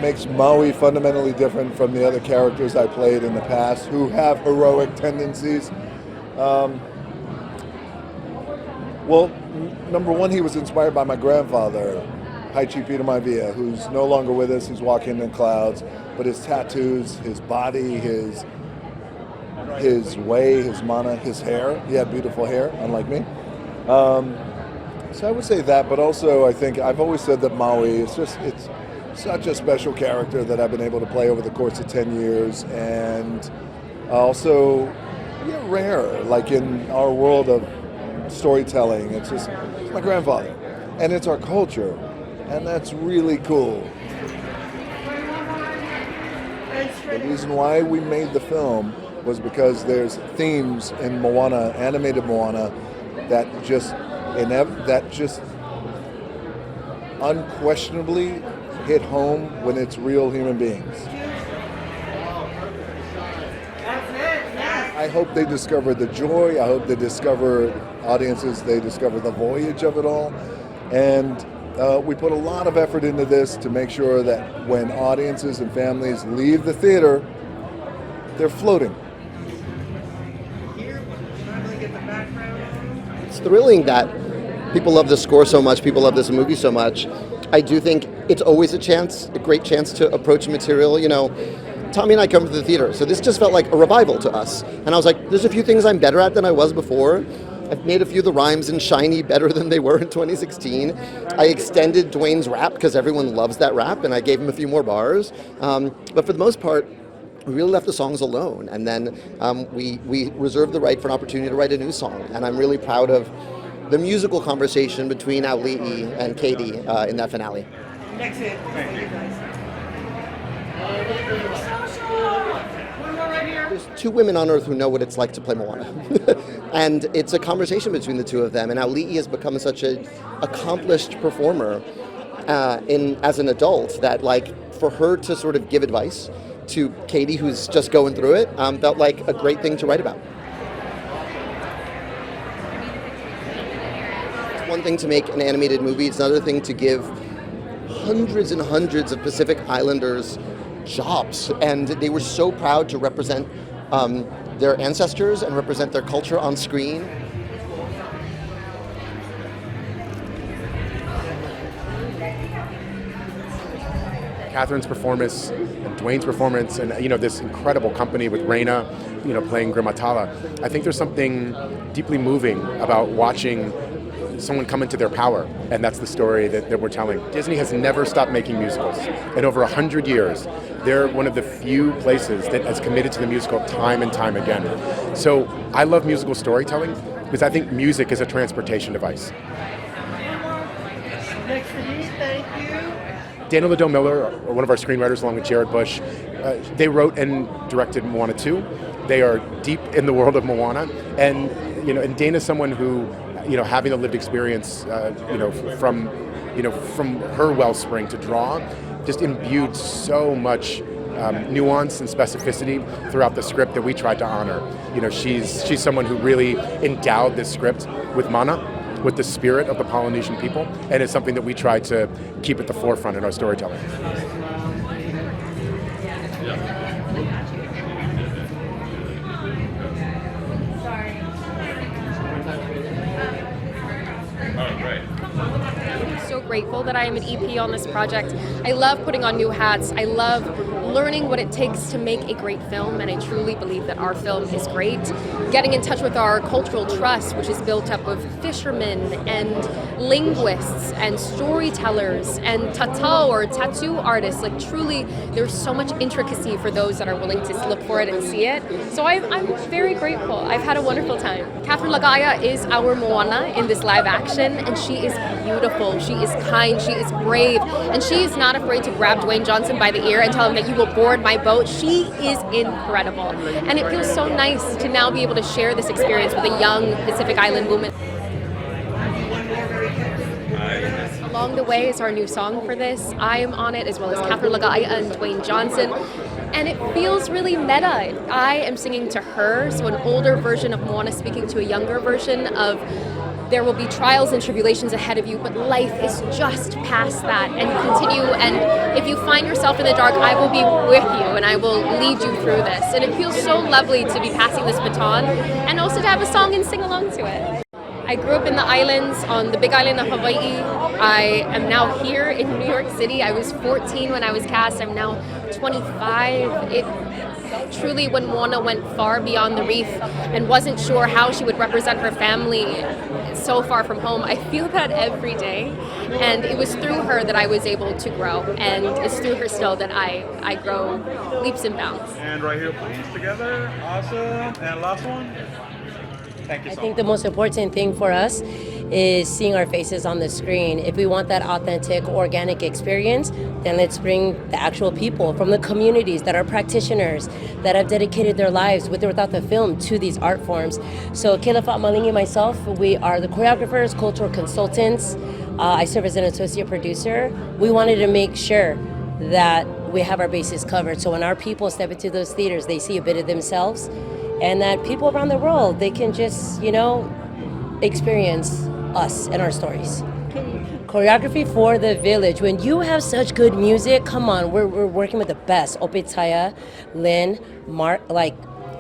makes Maui fundamentally different from the other characters I played in the past who have heroic tendencies? Well, number one, he was inspired by my grandfather, Haichi Peter Maivia, who's no longer with us. He's walking in clouds, but his tattoos, his body, his way, his mana, his hair. He had beautiful hair, unlike me. So I would say that, but also I think I've always said that Maui is it's such a special character that I've been able to play over the course of 10 years, and also rare, like in our world of storytelling. It's my grandfather, and it's our culture, and that's really cool. The reason why we made the film was because there's themes in Moana, animated Moana, that just unquestionably hit home when it's real human beings. I hope they discover the joy. I hope they discover they discover the voyage of it all. And we put a lot of effort into this to make sure that when audiences and families leave the theater, they're floating. It's thrilling that people love this score so much, people love this movie so much. I do think it's always a great chance to approach material. You know, Tommy and I come to the theater, so this just felt like a revival to us. And I was like, there's a few things I'm better at than I was before. I've made a few of the rhymes in Shiny better than they were in 2016. I extended Dwayne's rap because everyone loves that rap, and I gave him a few more bars. But for the most part, we really left the songs alone. And then we reserved the right for an opportunity to write a new song. And I'm really proud of the musical conversation between Auli'i and Katie in that finale. Next hit. Thank you guys. There's two women on Earth who know what it's like to play Moana. And it's a conversation between the two of them. And Auli'i has become such an accomplished performer as an adult that, like, for her to sort of give advice to Katie, who's just going through it, felt like a great thing to write about. It's one thing to make an animated movie. It's another thing to give hundreds and hundreds of Pacific Islanders jobs, and they were so proud to represent their ancestors and represent their culture on screen. Catherine's performance and Dwayne's performance, and this incredible company with Reina, playing Grimatala. I think there's something deeply moving about watching someone come into their power, and that's the story that we're telling. Disney has never stopped making musicals. In over 100 years, they're one of the few places that has committed to the musical time and time again. So I love musical storytelling because I think music is a transportation device. Next to me, thank you. Daniel Ladell Miller, one of our screenwriters, along with Jared Bush, they wrote and directed Moana 2. They are deep in the world of Moana, and and Dana's someone who, having a lived experience, from her wellspring to draw, just imbued so much nuance and specificity throughout the script that we tried to honor. She's someone who really endowed this script with mana, with the spirit of the Polynesian people, and it's something that we try to keep at the forefront in our storytelling. So grateful that I am an EP on this project. I love putting on new hats. I love learning what it takes to make a great film, and I truly believe that our film is great. Getting in touch with our cultural trust, which is built up of fishermen and linguists and storytellers and tatau or tattoo artists. Like, truly, there's so much intricacy for those that are willing to look for it and see it. So I'm very grateful. I've had a wonderful time. Catherine Lagaaia is our Moana in this live action, and she is beautiful. She is kind. She is brave, and she is not afraid to grab Dwayne Johnson by the ear and tell him that you will board my boat. She is incredible, and it feels so nice to now be able to share this experience with a young Pacific Island woman. Along the Way is our new song for this. I am on it, as well as Catherine Lagaaia and Dwayne Johnson, and it feels really meta. I am singing to her, so an older version of Moana speaking to a younger version of there will be trials and tribulations ahead of you, but life is just past that, and you continue, and if you find yourself in the dark, I will be with you and I will lead you through this. And it feels so lovely to be passing this baton and also to have a song and sing along to it. I grew up in the islands, on the big island of Hawaii. I am now here in New York City. I was 14 when I was cast. I'm now 25. It truly, when Moana went far beyond the reef and wasn't sure how she would represent her family so far from home, I feel that every day. And it was through her that I was able to grow, and it's through her still that I grow leaps and bounds. And right here, please, together. Awesome. And last one. Thank you so I think much. the most important thing for us is seeing our faces on the screen. If we want that authentic, organic experience, then let's bring the actual people from the communities that are practitioners, that have dedicated their lives with or without the film to these art forms. So Kail and myself, we are the choreographers, cultural consultants. I serve as an associate producer. We wanted to make sure that we have our bases covered. So when our people step into those theaters, they see a bit of themselves, and that people around the world, they can just, experience us and our stories. Choreography for the village. When you have such good music, come on, we're working with the best. Opetaya, Lin, Mark,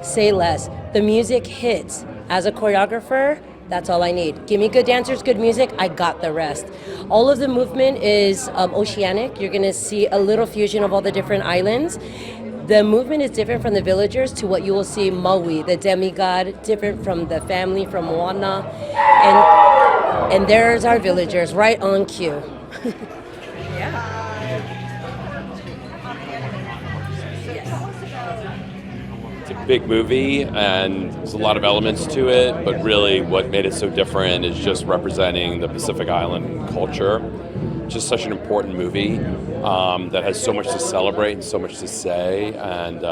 say less. The music hits. As a choreographer, that's all I need. Give me good dancers, good music, I got the rest. All of the movement is oceanic. You're gonna see a little fusion of all the different islands. The movement is different from the villagers to what you will see Maui, the demigod, different from the family from Moana. And there's our villagers, right on cue. It's a big movie and there's a lot of elements to it, but really what made it so different is just representing the Pacific Island culture. Just such an important movie that has so much to celebrate and so much to say, and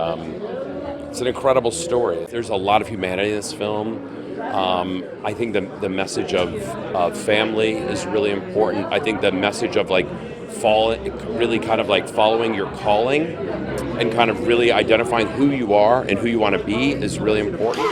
it's an incredible story. There's a lot of humanity in this film. I think the message of family is really important. I think the message of following your calling and kind of really identifying who you are and who you want to be is really important.